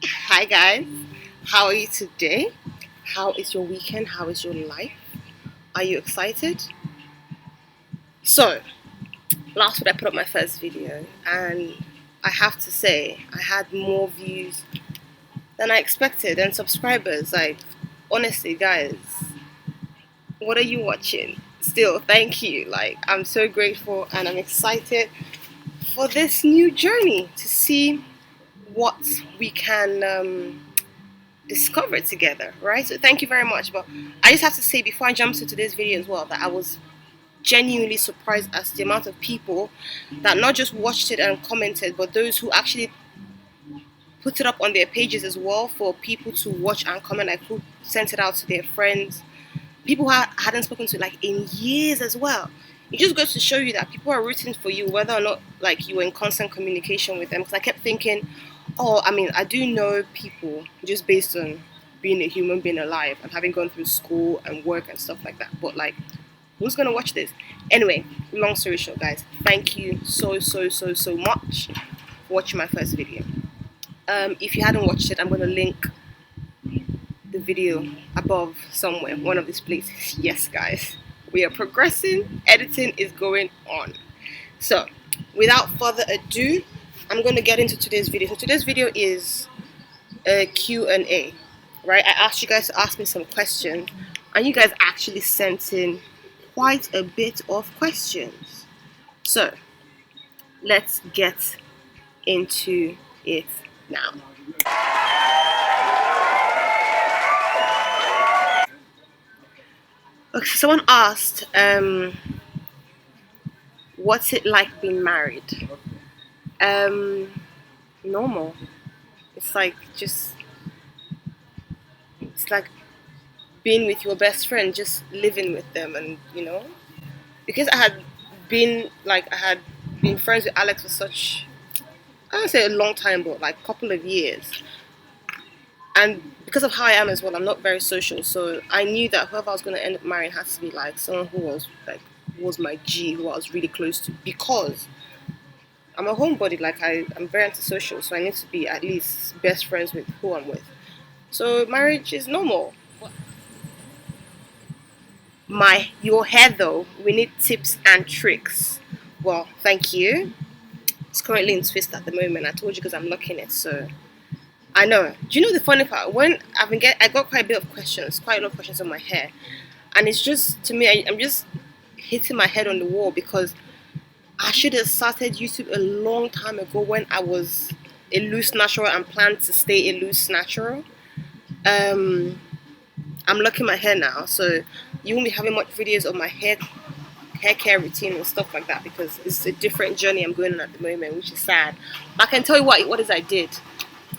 Hi guys, how are you today? How is your weekend? How is your life? Are you excited? So, last week I put up my first video and I have to say I had more views than I expected and subscribers. Like, honestly, guys, what are you watching? Still, thank you. Like, I'm so grateful and I'm excited for this new journey to see what we can discover together, right? So thank you very much. But I just have to say before I jump into today's video as well that I was genuinely surprised as the amount of people that not just watched it and commented, but those who actually put it up on their pages as well for people to watch and comment, like who sent it out to their friends, people who hadn't spoken to like in years as well. It just goes to show you that people are rooting for you, whether or not like you were in constant communication with them. Because I kept thinking, oh, I mean, I do know people just based on being a human being alive and having gone through school and work and stuff like that. But like, who's gonna watch this? Anyway, long story short, guys, thank you so much for watching my first video. If you hadn't watched it, I'm gonna link the video above somewhere, one of these places. Yes, guys, we are progressing. Editing is going on. So, without further ado, I'm going to get into today's video. So today's video is a Q&A, right? I asked you guys to ask me some questions, and you guys actually sent in quite a bit of questions. So, let's get into it now. Okay, so someone asked, what's it like being married? Normal. It's like it's like being with your best friend, just living with them, and because I had been friends with Alex for such, I don't say a long time, but like a couple of years, and because of how I am as well, I'm not very social, so I knew that whoever I was going to end up marrying had to be like someone who was my G, who I was really close to, because I'm a homebody. Like I'm very antisocial, so I need to be at least best friends with who I'm with. So marriage is normal. Your hair though, we need tips and tricks. Well, thank you. It's currently in twist at the moment. I told you because I'm locking it. So I know. Do you know the funny part? When I got quite a bit of questions, quite a lot of questions on my hair, and it's just to me, I'm just hitting my head on the wall because I should have started YouTube a long time ago when I was a loose natural and planned to stay a loose natural. Um, I'm locking my hair now, so you won't be having much videos of my hair care routine and stuff like that because it's a different journey I'm going on at the moment, which is sad. But I can tell you what it is I did.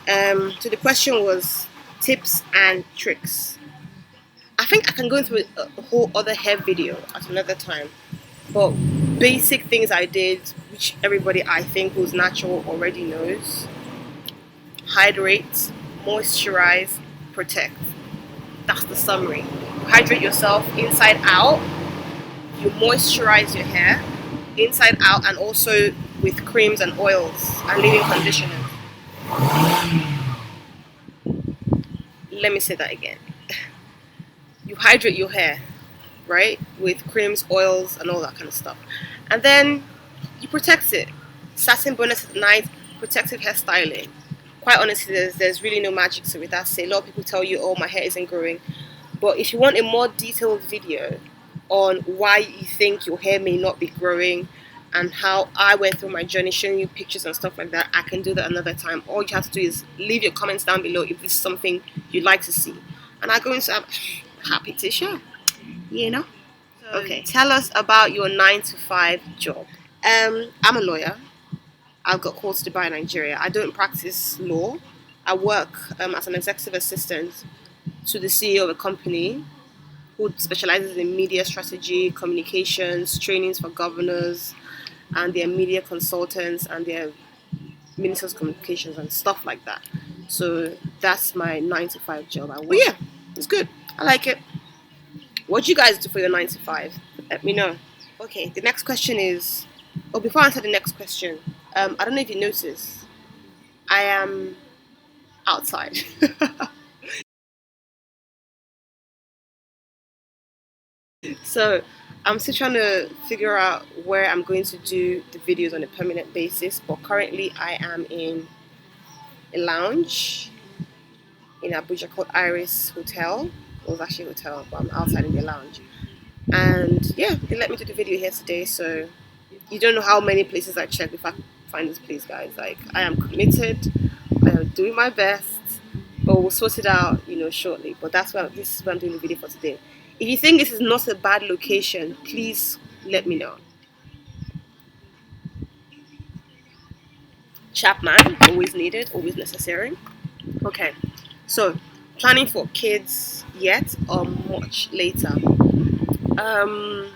So the question was tips and tricks. I think I can go into a whole other hair video at another time. But basic things I did, which everybody I think who's natural already knows: hydrate, moisturize, protect. That's the summary. You hydrate yourself inside out, you moisturize your hair inside out, and also with creams and oils and leave-in conditioners. Let me say that again. You hydrate your hair, right, with creams, oils, and all that kind of stuff, and then you protect it. Satin bonnet at night, protective hairstyling. Quite honestly, there's really no magic to it. That's it. A lot of people tell you, oh, my hair isn't growing. But if you want a more detailed video on why you think your hair may not be growing and how I went through my journey, showing you pictures and stuff like that, I can do that another time. All you have to do is leave your comments down below if this is something you'd like to see. And I'm going to be happy to share, you know? Okay, tell us about your 9 to 5 job. I'm a lawyer. I've got calls to Dubai, Nigeria. I don't practice law. I work as an executive assistant to the CEO of a company who specializes in media strategy, communications, trainings for governors, and their media consultants and their ministers of communications and stuff like that. So that's my 9 to 5 job. But yeah, it's good. I like it. What do you guys do for your 9 to 5? Let me know. Okay, the next question is. Oh, before I answer the next question, I don't know if you noticed. I am outside. So I'm still trying to figure out where I'm going to do the videos on a permanent basis. But currently, I am in a lounge in Abuja called Iris Hotel. It was actually a hotel, but I'm outside in the lounge. And yeah, they let me do the video here today. So you don't know how many places I check if I find this place, guys. Like, I am committed. I am doing my best. But we'll sort it out, shortly. But this is what I'm doing the video for today. If you think this is not a bad location, please let me know. Chapman, always needed, always necessary. Okay, so planning for kids yet or much later? Um,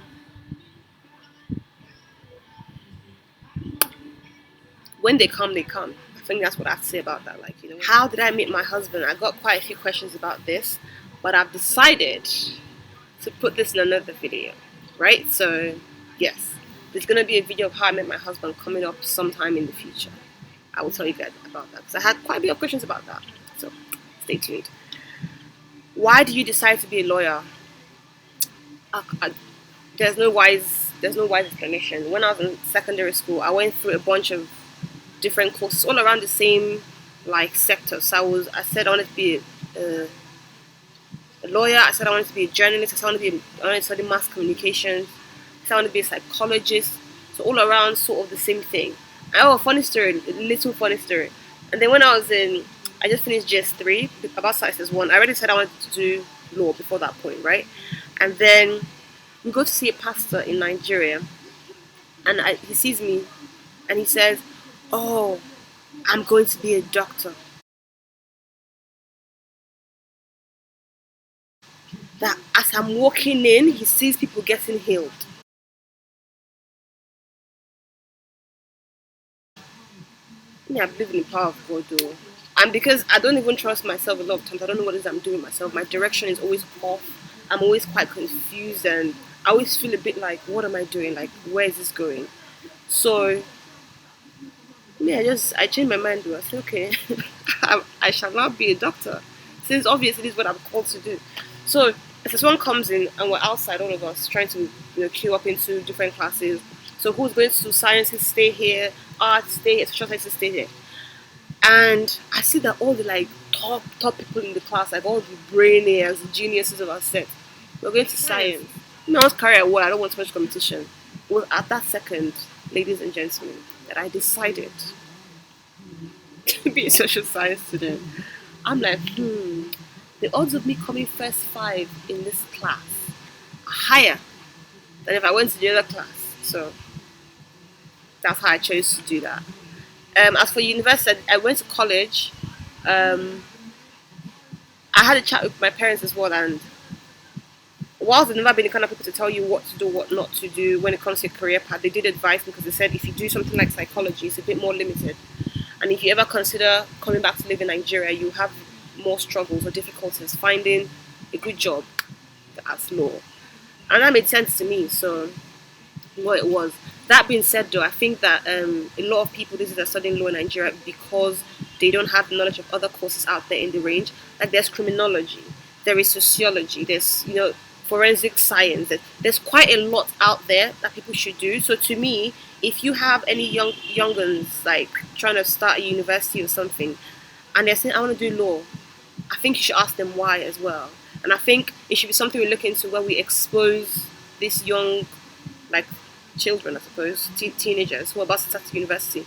when they come, they come. I think that's what I have to say about that. Like, how did I meet my husband? I got quite a few questions about this, but I've decided to put this in another video, right? So, yes, there's gonna be a video of how I met my husband coming up sometime in the future. I will tell you guys about that because I had quite a bit of questions about that. So, stay tuned. Why do you decide to be a lawyer? I, there's no wise explanation. When I was in secondary school, I went through a bunch of different courses all around the same like sector. So I said I wanted to be a lawyer. I said I wanted to be a journalist. I wanted to study mass communication. I said I wanted to be a psychologist. So all around sort of the same thing. Oh, funny story, a little funny story. And then when I just finished GS3 about sciences one. I already said I wanted to do law before that point, right? And then we go to see a pastor in Nigeria, and he sees me, and he says, "Oh, I'm going to be a doctor." That as I'm walking in, he sees people getting healed. Me, I believe in the power of God, though. And because I don't even trust myself a lot of times, I don't know what it is I'm doing myself. My direction is always off. I'm always quite confused, and I always feel a bit like, what am I doing? Like, where is this going? So, me, I changed my mind, though. I said, okay, I shall not be a doctor, since obviously this is what I'm called to do. So, if this one comes in, and we're outside, all of us, trying to queue up into different classes. So, who's going to sciences stay here, arts stay here, social sciences stay here. And I see that all the like top people in the class, like all the brainiacs, the geniuses of our set, we're going to science. I was carry a word, I don't want too much competition. It was at that second, ladies and gentlemen, that I decided to be a social science student. I'm like, the odds of me coming first five in this class are higher than if I went to the other class. So that's how I chose to do that. As for university, I went to college. I had a chat with my parents as well, and whilst they've never been the kind of people to tell you what to do, what not to do when it comes to your career path, they did advise me because they said if you do something like psychology, it's a bit more limited. And if you ever consider coming back to live in Nigeria, you have more struggles or difficulties finding a good job as law. And that made sense to me, so what it was. That being said, though, I think that a lot of people these days are studying law in Nigeria because they don't have the knowledge of other courses out there in the range. Like there's criminology, there is sociology, there's forensic science. There's quite a lot out there that people should do. So to me, if you have any younguns like trying to start a university or something, and they're saying I want to do law, I think you should ask them why as well. And I think it should be something we look into where we expose this young, like children, I suppose, teenagers who are about to start university.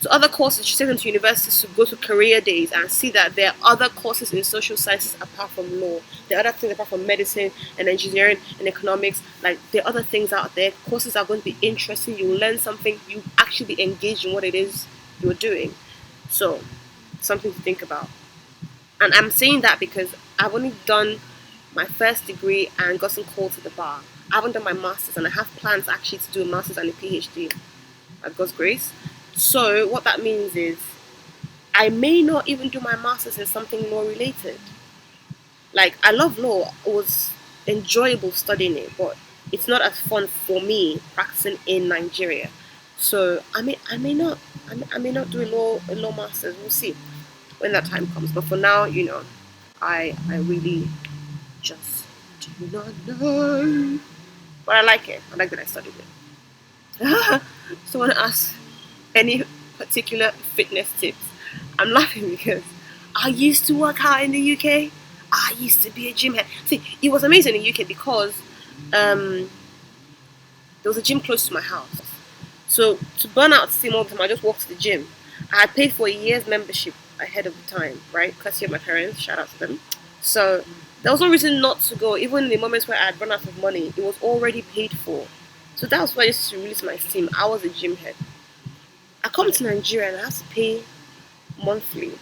So other courses, you take them to universities to go to career days and see that there are other courses in social sciences apart from law. There are other things apart from medicine and engineering and economics. Like there are other things out there. Courses are going to be interesting. You will learn something. You actually be engaged in what it is you're doing. So something to think about. And I'm saying that because I've only done my first degree and gotten called to the bar. I haven't done my master's, and I have plans actually to do a master's and a PhD at God's grace. So what that means is I may not even do my master's in something law related. Like I love law, it was enjoyable studying it, but it's not as fun for me practicing in Nigeria. So I may not I may not do a law masters. We'll see when that time comes. But for now, I really just do not know. But I like it. I like that I studied it. Someone asked any particular fitness tips. I'm laughing because I used to work out in the UK. I used to be a gym head. See, it was amazing in the UK because um, there was a gym close to my house. So to burn out steam all the time, I just walked to the gym. I had paid for a year's membership ahead of the time, right? Courtesy of my parents. Shout out to them. So there was no reason not to go. Even in the moments where I had run out of money, it was already paid for. So that was why I used to release my steam. I was a gym head. I come to Nigeria and I have to pay monthly.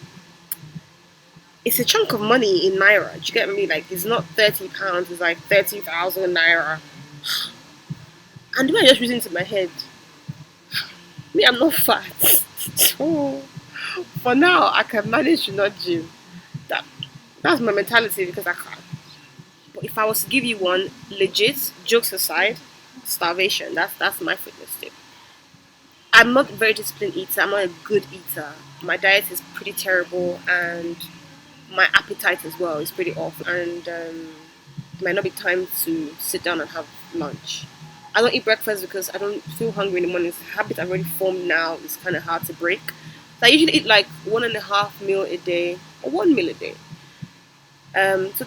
It's a chunk of money in naira. Do you get me? Like it's not £30. It's like 30,000 naira. And then I just reasoned in my head, me, I'm not fat. So for now, I can manage to not gym. That that's my mentality because I can. But if I was to give you one, legit, jokes aside, starvation. That's my fitness tip. I'm not a very disciplined eater. I'm not a good eater. My diet is pretty terrible, and my appetite as well is pretty off. And it might not be time to sit down and have lunch. I don't eat breakfast because I don't feel hungry in the morning. It's a habit I've already formed now. It's kind of hard to break. So I usually eat like 1.5 meal a day or 1 meal a day. So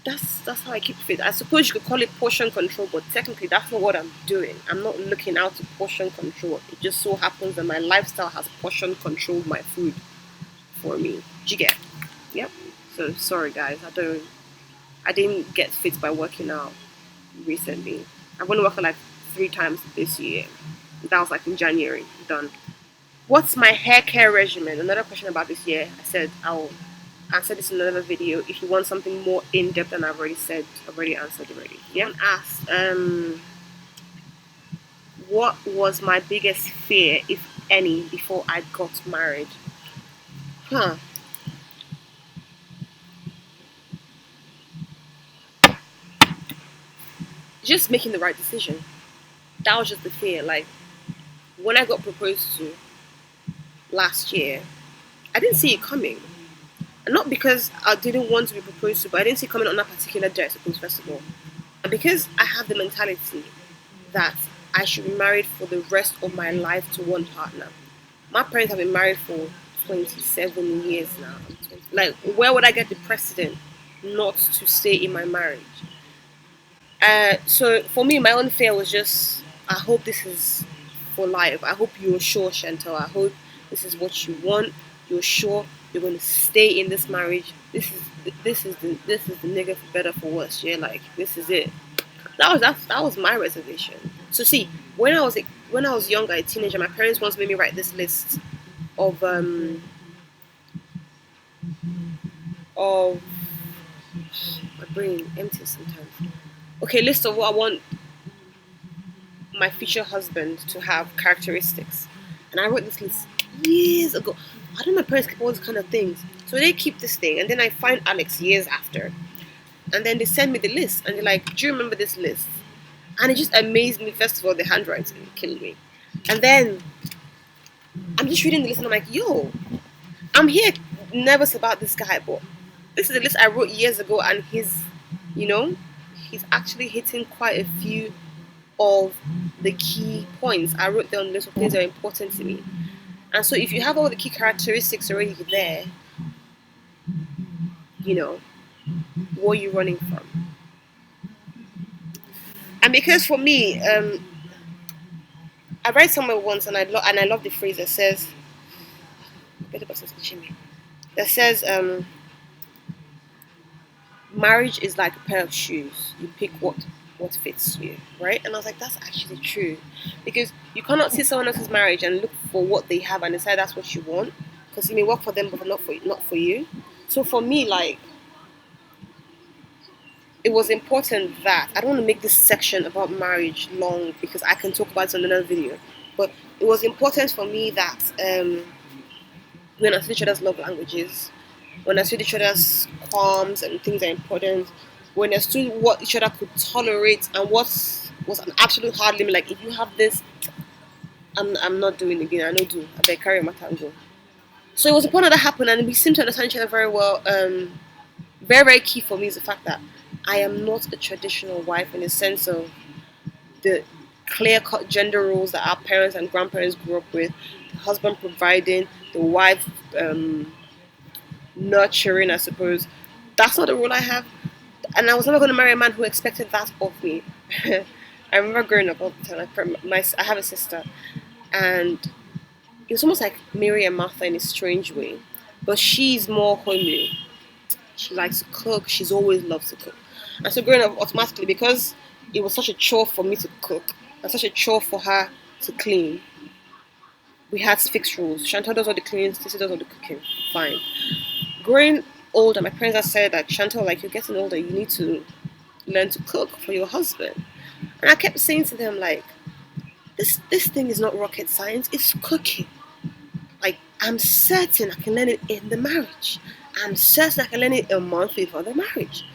that's how I keep fit. I suppose you could call it portion control, but technically that's not what I'm doing. I'm not looking out to portion control. It just so happens that my lifestyle has portion controlled my food for me. Do you get? Yep. So sorry guys, I didn't get fit by working out recently. I've only worked like 3 times this year. That was like in January. Done. What's my hair care regimen? Another question about this year. I said I'll answer this in another video. If you want something more in depth than I've already said, I've already answered already. Yeah. Asked, what was my biggest fear, if any, before I got married? Huh. Just making the right decision. That was just the fear. Like when I got proposed to last year, I didn't see it coming. And not because I didn't want to be proposed to, but I didn't see it coming on that particular day, I suppose, first of all. And because I have the mentality that I should be married for the rest of my life to one partner. My parents have been married for 27 years now. Like, where would I get the precedent not to stay in my marriage? So for me, my own fear was just, I hope this is for life. I hope you're sure, Chantal. I hope this is what you want. You're sure you're going to stay in this marriage. This is the nigga for better for worse. Yeah, like this is it. That was my reservation. So see, when I was younger, a teenager, my parents once made me write this list of of my brain empties sometimes. Okay, list of what I want my future husband to have characteristics. And I wrote this list years ago. I don't know, my parents keep all these kind of things. So they keep this thing, and then I find Alex years after. And then they send me the list, and they're like, do you remember this list? And it just amazed me, first of all, the handwriting killed me. And then I'm just reading the list, and I'm like, yo, I'm here nervous about this guy, but this is a list I wrote years ago, and you know, he's actually hitting quite a few of the key points. I wrote down list of things that are important to me. And so if you have all the key characteristics already there, you know, what are you running from? And because for me, I read somewhere once, and I love the phrase that says, that says, marriage is like a pair of shoes. You pick what fits you, right? And I was like, that's actually true, because you cannot see someone else's marriage and look for what they have and decide that's what you want, because it may work for them but not for you. So for me, like, it was important that I don't want to make this section about marriage long because I can talk about it in another video, but it was important for me that we understood each other's love languages, we understood each other's qualms and things are important, we understood what each other could tolerate and what was an absolute hard limit. Like, if you have this, I'm not doing it again. I know do. I better carry my tango. So it was important that happened, and we seem to understand each other very well. Very, very key for me is the fact that I am not a traditional wife in the sense of the clear cut gender roles that our parents and grandparents grew up with. The husband providing, the wife nurturing, I suppose. That's not the role I have. And I was never going to marry a man who expected that of me. I remember growing up all the time. I have a sister, and it was almost like Mary and Martha in a strange way. But she's more homely. She likes to cook. She's always loved to cook. And so growing up automatically, because it was such a chore for me to cook and such a chore for her to clean, we had fixed rules. Chantal does all the cleaning, Stacey does all the cooking. Fine. Growing older, my parents have said that Chantal, like you're getting older, you need to learn to cook for your husband. And I kept saying to them, like, this thing is not rocket science, it's cooking. Like, I'm certain I can learn it in the marriage. I'm certain I can learn it a month before the marriage.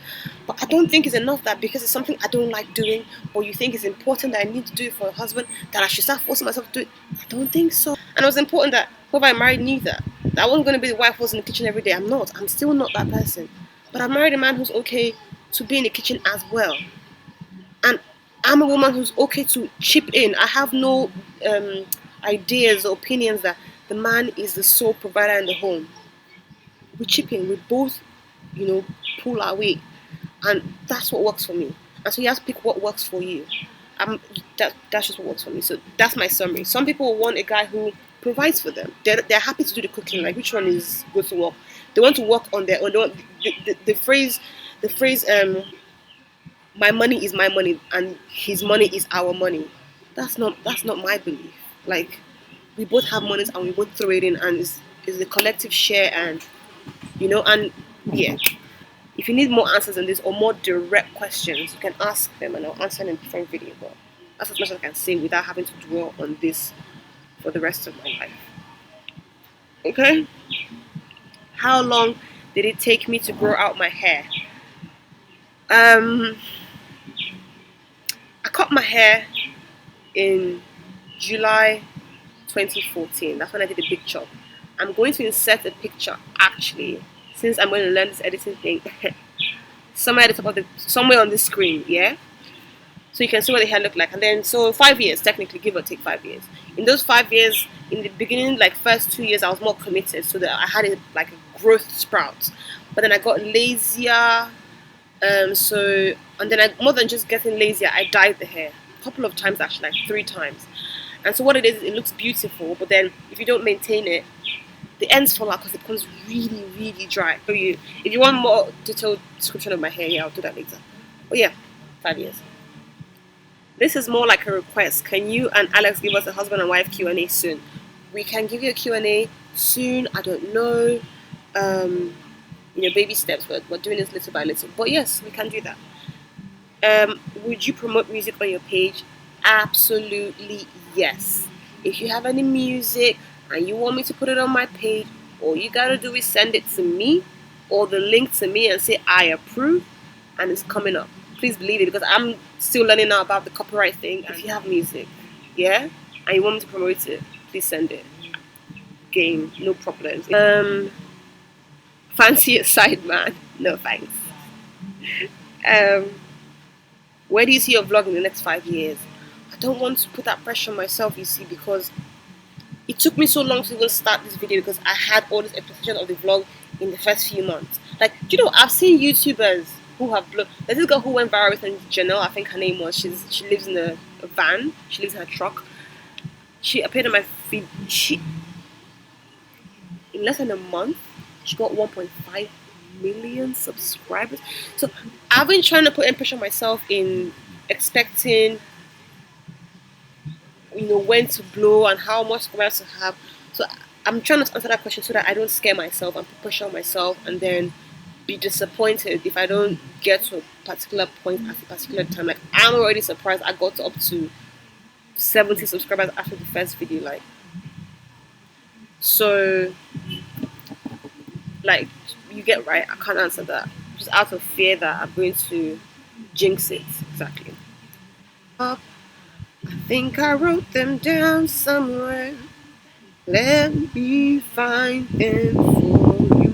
But I don't think it's enough that because it's something I don't like doing, or you think it's important that I need to do it for a husband, that I should start forcing myself to do it. I don't think so. And it was important that whoever I married knew that. That I wasn't going to be the wife who's in the kitchen every day. I'm not. I'm still not that person. But I married a man who's okay to be in the kitchen as well. And I'm a woman who's okay to chip in. I have no ideas or opinions that the man is the sole provider in the home. We chip in. We both, pull our weight, and that's what works for me. And so you have to pick what works for you. That's just what works for me. So that's my summary. Some people want a guy who provides for them. They're happy to do the cooking. Like which one is good to work? They want to work on their own. They want, the phrase my money is my money and his money is our money. That's not my belief. Like we both have monies and we both throw it in and it's a collective share and yeah. If you need more answers on this or more direct questions, you can ask them and I'll answer in a different video. But that's as much as I can say without having to dwell on this for the rest of my life. Okay? How long did it take me to grow out my hair? I cut my hair in July 2014. That's when I did a big chop. I'm going to insert a picture actually, since I'm going to learn this editing thing. somewhere at the top of somewhere on the screen, yeah. So you can see what the hair looked like, and then so 5 years technically, give or take 5 years. In those 5 years, in the beginning, like first 2 years, I was more committed, so that I had like a growth sprout. But then I got lazier, and then more than just getting lazier, I dyed the hair a couple of times actually, like 3 times. And so what it is, it looks beautiful, but then if you don't maintain it, the ends fall out because it becomes really, really dry. So if you want more detailed description of my hair, yeah, I'll do that later. But yeah, 5 years. This is more like a request. Can you and Alex give us a husband and wife Q&A soon? We can give you a Q&A soon. I don't know. Baby steps. We're doing this little by little. But yes, we can do that. Would you promote music on your page? Absolutely yes. If you have any music and you want me to put it on my page, all you gotta do is send it to me or the link to me and say I approve, and it's coming up. Please believe it, because I'm still learning now about the copyright thing. If you have music, yeah, and you want me to promote it, please send it. Game, no problems. Fancy a side man? No thanks. Where do you see your vlog in the next 5 years? I don't want to put that pressure on myself, you see, because it took me so long to even start this video because I had all this expectation of the vlog in the first few months. Like, I've seen YouTubers who have blown. There's this girl who went viral with Janelle, I think her name was. She lives in a van. She lives in a truck. She appeared on my feed. In less than a month, she got 1.5 million subscribers. So I've been trying to put in pressure on myself in expecting when to blow and how much subscribers to have. So I'm trying not to answer that question so that I don't scare myself and put pressure on myself and then be disappointed if I don't get to a particular point at a particular time. Like, I'm already surprised I got up to 70 subscribers after the first video. Like, so, like, you get right, I can't answer that just out of fear that I'm going to jinx it. Exactly. I think I wrote them down somewhere. Let me find them for you.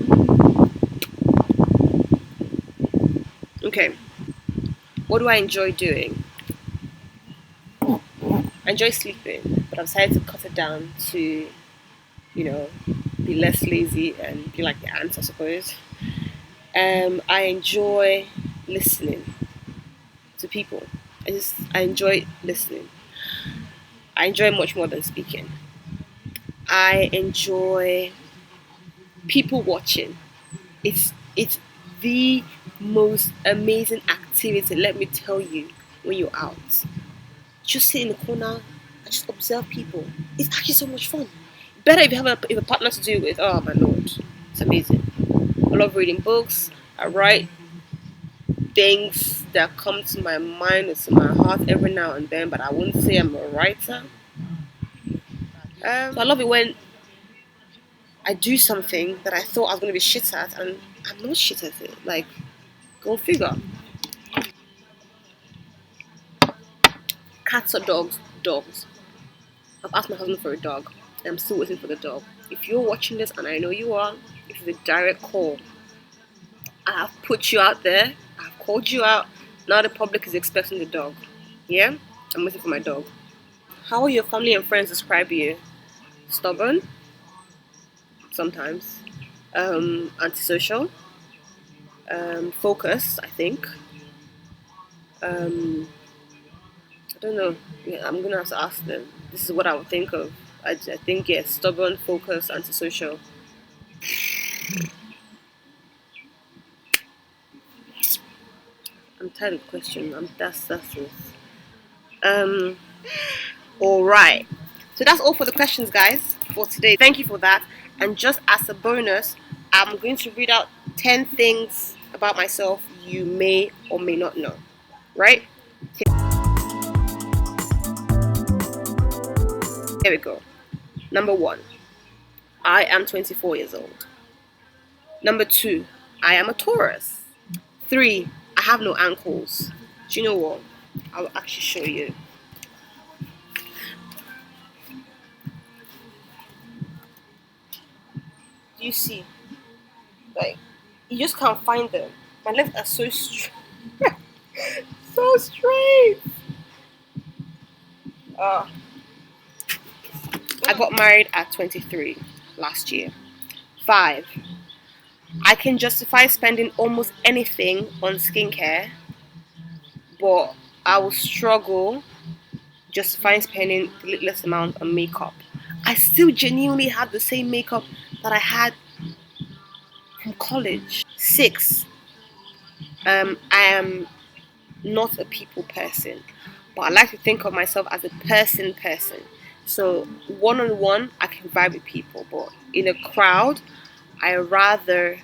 Okay, what do I enjoy doing? I enjoy sleeping, but I've decided to cut it down to, you know, be less lazy and be like the ants, I suppose. I enjoy listening to people. I enjoy listening. I enjoy much more than speaking. I enjoy people watching. It's the most amazing activity. Let me tell you, when you're out, just sit in the corner and just observe people. It's actually so much fun. Better if you have if a partner to do it with. Oh my lord, it's amazing. I love reading books. I write things that come to my mind or to my heart every now and then, but I wouldn't say I'm a writer. So I love it when I do something that I thought I was going to be shit at, and I'm not shit at it. Like, go figure. Cats or dogs? Dogs. I've asked my husband for a dog, and I'm still waiting for the dog. If you're watching this, and I know you are, this is a direct call. I have put you out there. I've called you out. Now the public is expecting the dog. Yeah? I'm waiting for my dog. How will your family and friends describe you? Stubborn? Sometimes. Antisocial? Focused, I think. I don't know. Yeah, I'm gonna have to ask them. This is what I would think of. I think yes, stubborn, focused, antisocial. I'm tired of questioning. That's it. Um. All right. So that's all for the questions, guys, for today. Thank you for that. And just as a bonus, I'm going to read out 10 things about myself you may or may not know. Right? Here we go. Number 1, I am 24 years old. Number 2, I am a Taurus. 3, I have no ankles. Do you know what? I'll actually show you. Do you see? Like, you just can't find them. My legs are so straight. So straight. Uh, I got married at 23 last year. 5, I can justify spending almost anything on skincare, but I will struggle justifying spending the littlest amount on makeup. I still genuinely have the same makeup that I had from college. 6, I am not a people person, but I like to think of myself as a person. So one on one, I can vibe with people, but in a crowd, I rather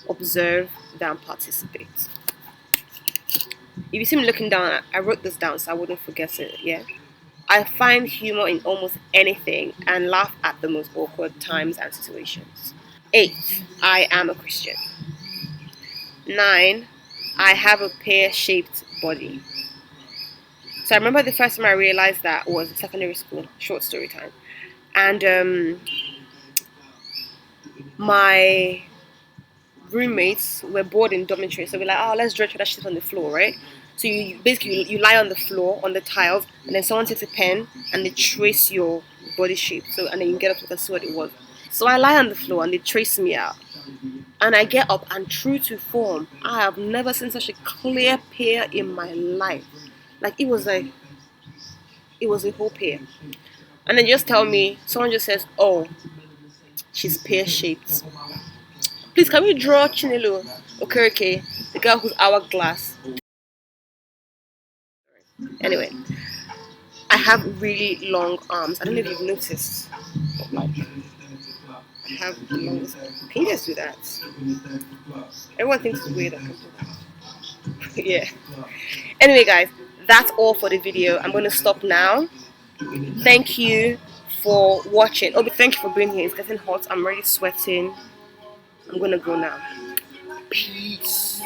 observe than participate. If you see me looking down, I wrote this down so I wouldn't forget it. Yeah. I find humor in almost anything and laugh at the most awkward times and situations. 8, I am a Christian. 9, I have a pear-shaped body. So I remember the first time I realized that was in secondary school, short story time. And my roommates were bored in dormitory, so we're like, oh, let's draw each other shit on the floor, right? So you basically you lie on the floor on the tiles, and then someone takes a pen and they trace your body shape. So and then you get up to see what it was. So I lie on the floor and they trace me out, and I get up and true to form, I have never seen such a clear pear in my life. Like it was a whole pear. And then just tell me, someone just says, oh, she's pear shaped. Please, can we draw Chinelo Okereke, the girl who's hourglass? Anyway, I have really long arms. I don't know if you've noticed, but like, I have the longest. Can you guys do that? Everyone thinks it's weird. I can do that. Yeah. Anyway, guys, that's all for the video. I'm going to stop now. Thank you for watching. Oh, but thank you for being here. It's getting hot. I'm already sweating. I'm going to go now. Peace.